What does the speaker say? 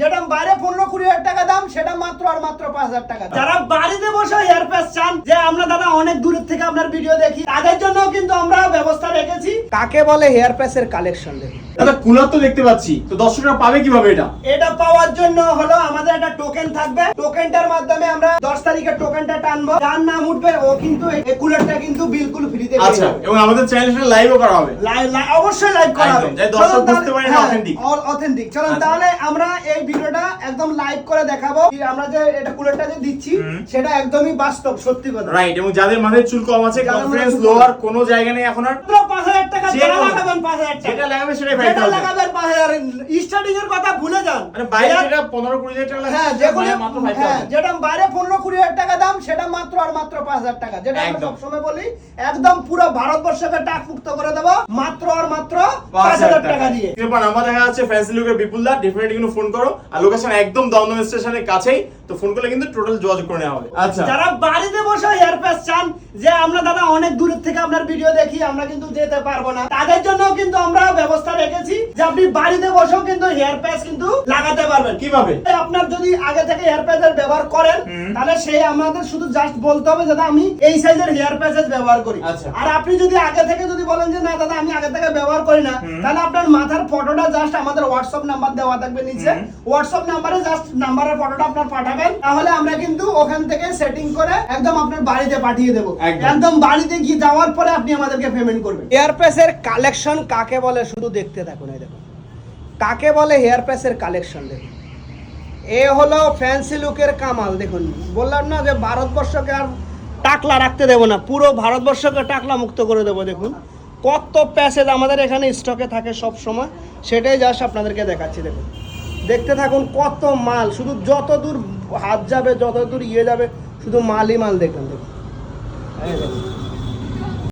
যেটা বাইরে 15-20 টাকা দাম সেটা মাত্র আর মাত্র 5000 টাকা। যারা বাড়িতে বসে হেয়ার প্যাচ চান যে আমরা দাদা অনেক দূরের থেকে আপনার ভিডিও দেখি, তাদের জন্য কিন্তু আমরা ব্যবস্থা রেখেছি। কাকে বলে হেয়ার প্যাচের কালেকশন দেখুন দাদা, কুলার তো দেখতে পাচ্ছি, তো দর্শকরা পাবে কিভাবে এটা? এটা পাওয়ার জন্য হলো আমাদের একটা টোকেন থাকবে। টোকেনটার মাধ্যমে আমরা 10 তারিখে টোকেনটা টানবো। যার নাম উঠবে ও কিন্তু এই কুলারটা কিন্তু বিলকুল ফ্রিতে পেয়ে আচ্ছা, যাবে। এবং আমাদের চ্যানেলে লাইভও করা হবে। অবশ্যই লাইভ করা হবে, যাতে দর্শক বুঝতে পারে না অথেন্টিক। অথেন্টিক। চলুন তাহলে আমরা এই ভিডিওটা একদম লাইভ করে দেখাবো। আমরা যে এটা কুলারটা যে দিচ্ছি সেটা একদমই বাস্তব, সত্যি কথা। রাইট, এবং যাদের মাথায় চুল কম আছে, কনফিডেন্স লোয়ার, কোনো জায়গা নেই এখন আর, 5000 টাকা যেটা লাগাবেন 5000 টাকা, যেটা লাগাবে সেটাই যেটা 5000 লাগাবেন 5000। স্টার্টিং এর কথা ভুলে যান। মানে বাইরে যেটা 15-20 টাকা লাগে, হ্যাঁ, মাত্র 5000। যেটা বাইরে 15-20 টাকা দাম সেটা মাত্র আর মাত্র 5000 টাকা। যেটা আমরা একদম। সবসময় বলি একদম পুরো ভারতবর্ষকে টাক মুক্ত করে দেব মাত্র আর মাত্র 5000 টাকা দিয়ে। এরপর নাম্বার দেখা যাচ্ছে ফ্যান্সি লুকের বিপুলদা, ডেফিনেটলি কিন্তু ফোন করো। আর লোকেশন একদম দমদম স্টেশনের কাছেই, তো ফোন করলে কিন্তু টোটাল যোগাযোগ করে নেওয়া হবে। আচ্ছা, যারা বাড়িতে বসে হেয়ার প্যাচ চান যে আমরা দাদা অনেক দূরের থেকে আপনার ভিডিও দেখি, আমরা কিন্তু যেতে পারবো না, তাদের জন্য কিন্তু আমরা ব্যবস্থা রেখেছি যে আপনি বাড়িতে বসেও কিন্তু হেয়ার প্যাচ কিন্তু লাগাতে পারবেন। কিভাবে? আপনার যদি আগে থেকে হেয়ার প্যাচের ব্যবহার করেন তাহলে সেই আমাদের শুধু জাস্ট বলতে হবে দাদা আমি এই সাইজের হেয়ার প্যাচেস ব্যবহার করি। আচ্ছা। আর আপনি যদি আগে থেকে যদি বলেন যে না দাদা আমি আগে থেকে ব্যবহার করি না, তাহলে আপনার মাথার ফটোটা জাস্ট আমাদের হোয়াটসঅ্যাপ নাম্বার দেওয়া থাকবে নিচে, হোয়াটসঅ্যাপ নাম্বারে জাস্ট নাম্বারের ফটোটা আপনার পাঠাবেন, তাহলে আমরা কিন্তু ওখান থেকে সেটিং করে একদম আপনার বাড়িতে পাঠিয়ে দেবো। একদম বাড়িতে গিয়ে যাওয়ার পরে আপনি আমাদেরকে পেমেন্ট করবেন। হেয়ার প্যাচের কালেকশন কাকে বলে শুধু দেখতে থাকুন। এই দেখুন কাকে বলে হেয়ার প্যাচের কালেকশন দেখুন। এ হলো ফ্যান্সি লুকের কামাল। দেখুন বললাম না যে ভারতবর্ষকে আর টাকলা রাখতে দেবো না, পুরো ভারতবর্ষকে টাকলা মুক্ত করে দেবো। দেখুন কত প্যাসেজ আমাদের এখানে স্টকে থাকে সব সময়, সেটাই জাস্ট আপনাদেরকে দেখাচ্ছি। দেখুন দেখতে থাকুন কত মাল, শুধু যত দূর হাত যাবে যত দূর ইয়ে যাবে শুধু মালই মাল। দেখুন দেখুন